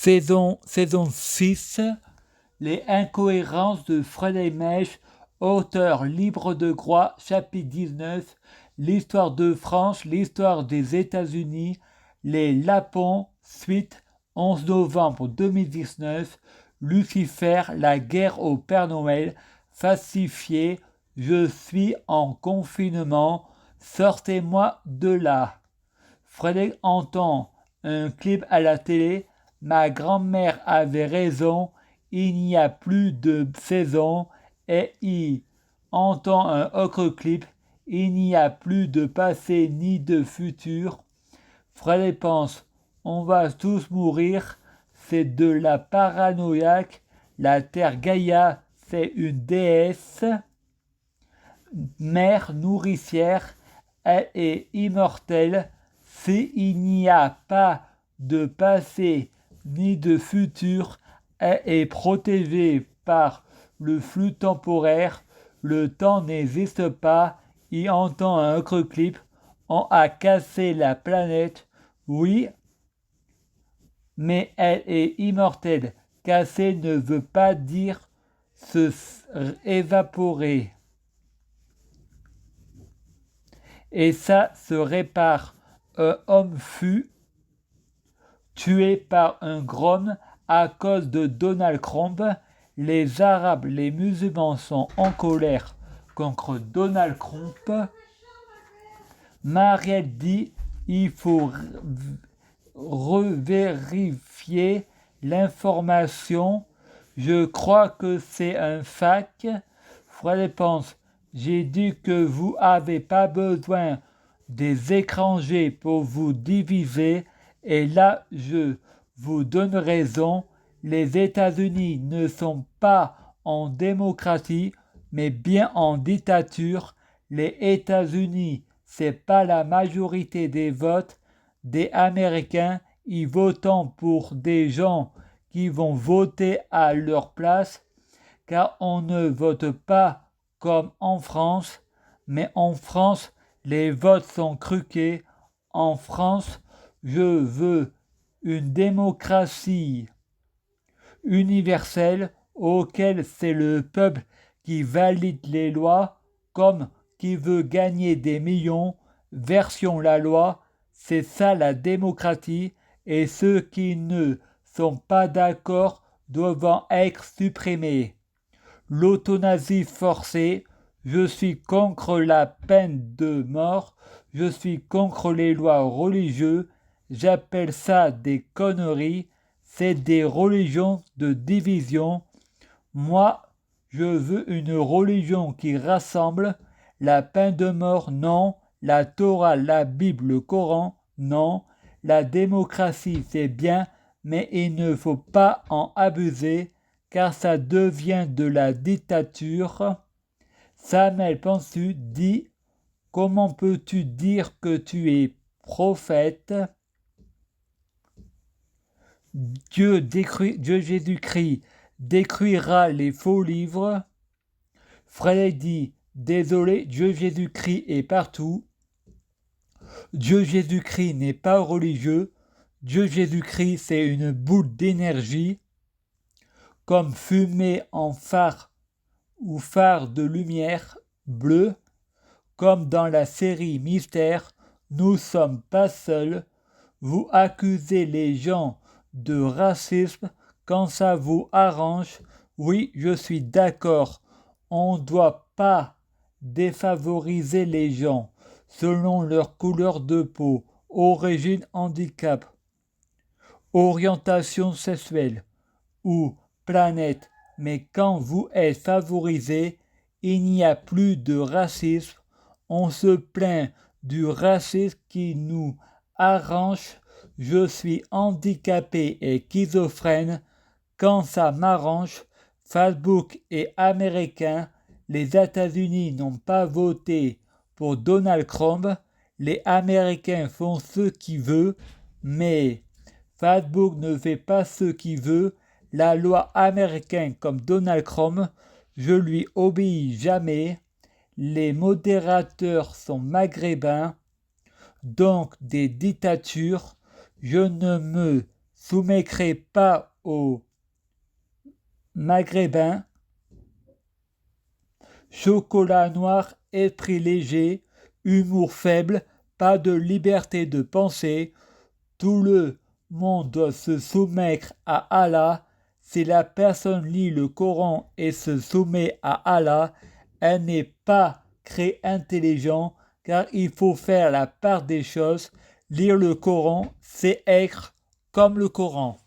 saison 6, les incohérences de Frédéric Mèche, auteur libre de droit, chapitre 19, l'histoire de France, l'histoire des États-Unis, les Lapons, suite, 11 novembre 2019, Lucifer, la guerre au Père Noël, falsifié, je suis en confinement, sortez-moi de là. Frédéric entend un clip à la télé, ma grand-mère avait raison, il n'y a plus de saison, et il entend un autre clip, il n'y a plus de passé ni de futur. Frédéric pense, on va tous mourir, c'est de la paranoïaque, la terre Gaïa, c'est une déesse, mère nourricière, elle est immortelle, s'il n'y a pas de passé ni de futur, elle est protégée par le flux temporaire, le temps n'existe pas, il entend un autre clip, on a cassé la planète, oui, mais elle est immortelle. Casser ne veut pas dire se évaporer. Et ça se répare. Un homme fut tué par un grom à cause de Donald Trump. Les Arabes, les musulmans sont en colère contre Donald Trump. Mariette dit il faut revérifier l'information. Je crois que c'est un fac. Fred pense, j'ai dit que vous n'avez pas besoin des étrangers pour vous diviser, et là je vous donne raison. Les États-Unis ne sont pas en démocratie, mais bien en dictature. Les États-Unis, c'est pas la majorité des votes des Américains, ils votent pour des gens qui vont voter à leur place, car on ne vote pas comme en France, mais en France, les votes sont truqués. En France, je veux une démocratie universelle auquel c'est le peuple qui valide les lois, comme qui veut gagner des millions, version la loi, c'est ça la démocratie, et ceux qui ne sont pas d'accord doivent être supprimés. L'euthanasie forcée, je suis contre la peine de mort, je suis contre les lois religieuses, j'appelle ça des conneries, c'est des religions de division. Moi, je veux une religion qui rassemble. La peine de mort, non. La Torah, la Bible, le Coran, non. La démocratie, c'est bien, mais il ne faut pas en abuser, car ça devient de la dictature. Samuel Pansu dit, comment peux-tu dire que tu es prophète? Dieu Jésus-Christ détruira les faux livres. Frédéric dit, désolé, Dieu Jésus-Christ est partout. Dieu Jésus-Christ n'est pas religieux. Dieu Jésus-Christ, c'est une boule d'énergie, comme fumée en phare ou phare de lumière bleue, comme dans la série Mystère, nous sommes pas seuls. Vous accusez les gens de racisme quand ça vous arrange. Oui, je suis d'accord. On ne doit pas défavoriser les gens selon leur couleur de peau, origine, handicap, orientation sexuelle ou planète. Mais quand vous êtes favorisé, il n'y a plus de racisme. On se plaint du racisme qui nous arrange. Je suis handicapé et schizophrène. Quand ça m'arrange, Facebook est américain. Les États-Unis n'ont pas voté pour Donald Trump. Les Américains font ce qu'ils veulent, mais Facebook ne fait pas ce qu'il veut. La loi américaine comme Donald Trump, je lui obéis jamais. Les modérateurs sont maghrébins, donc des dictatures. Je ne me soumettrai pas aux Maghrébins. Chocolat noir, esprit léger, humour faible, pas de liberté de penser. Tout le monde doit se soumettre à Allah. Si la personne lit le Coran et se soumet à Allah, elle n'est pas très intelligente car il faut faire la part des choses. Lire le Coran, c'est être comme le Coran.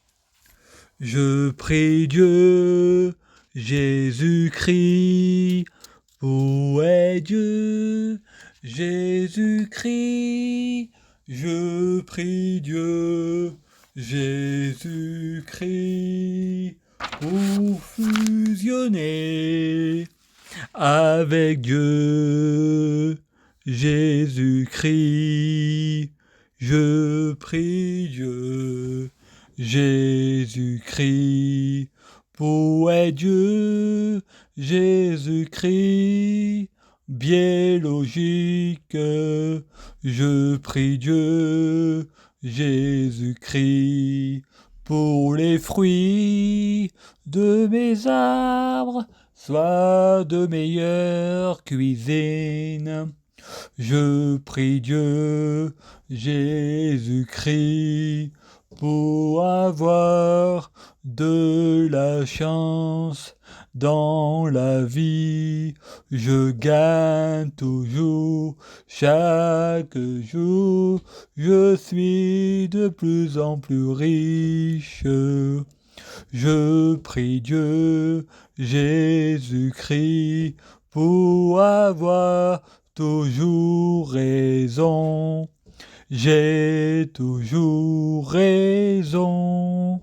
Je prie Dieu, Jésus-Christ, où est Dieu, Jésus-Christ. Je prie Dieu, Jésus-Christ, pour fusionner avec Dieu, Jésus-Christ. Je prie Dieu, Jésus-Christ, pour est Dieu, Jésus-Christ, biologique. Je prie Dieu, Jésus-Christ, pour les fruits de mes arbres, soit de meilleure cuisine. Je prie Dieu, Jésus-Christ, pour avoir de la chance dans la vie. Je gagne toujours, chaque jour, je suis de plus en plus riche. Je prie Dieu, Jésus-Christ, pour avoir toujours raison. J'ai toujours raison.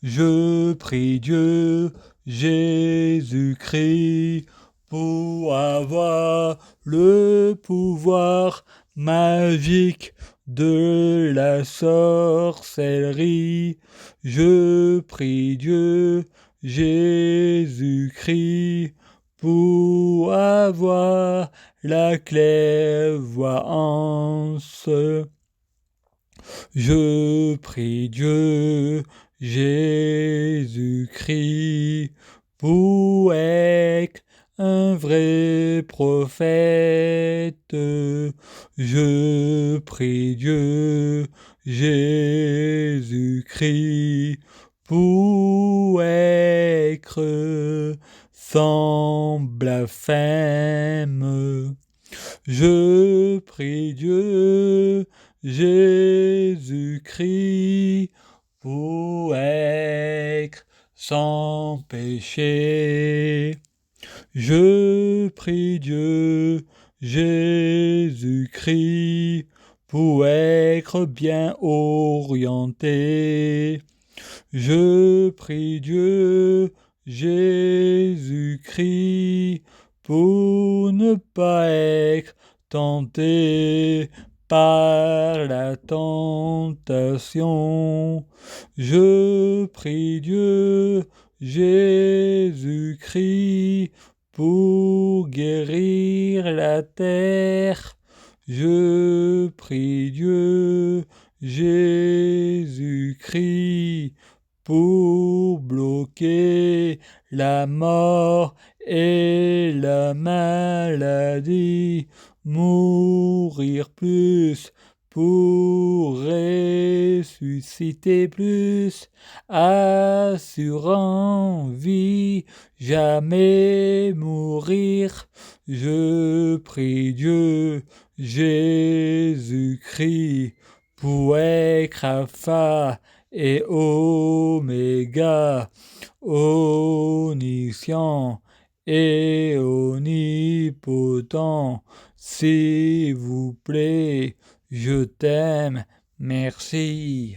Je prie Dieu, Jésus-Christ, pour avoir le pouvoir magique de la sorcellerie. Je prie Dieu, Jésus-Christ, pour avoir la clairvoyance. Je prie Dieu, Jésus-Christ, pour être un vrai prophète. Je prie Dieu, Jésus-Christ, pour être sans blasphème. Je prie Dieu, Jésus-Christ, pour être sans péché. Je prie Dieu, Jésus-Christ, pour être bien orienté. Je prie Dieu, Jésus-Christ, pour ne pas être tenté par la tentation. Je prie Dieu, Jésus-Christ, pour guérir la terre. Je prie Dieu, Jésus-Christ, pour bloquer la mort et la maladie, mourir plus pour ressusciter plus, assurant vie, jamais mourir. Je prie Dieu, Jésus-Christ, pour être Alpha et Oméga, omniscient et omnipotent. S'il vous plaît, je t'aime, merci.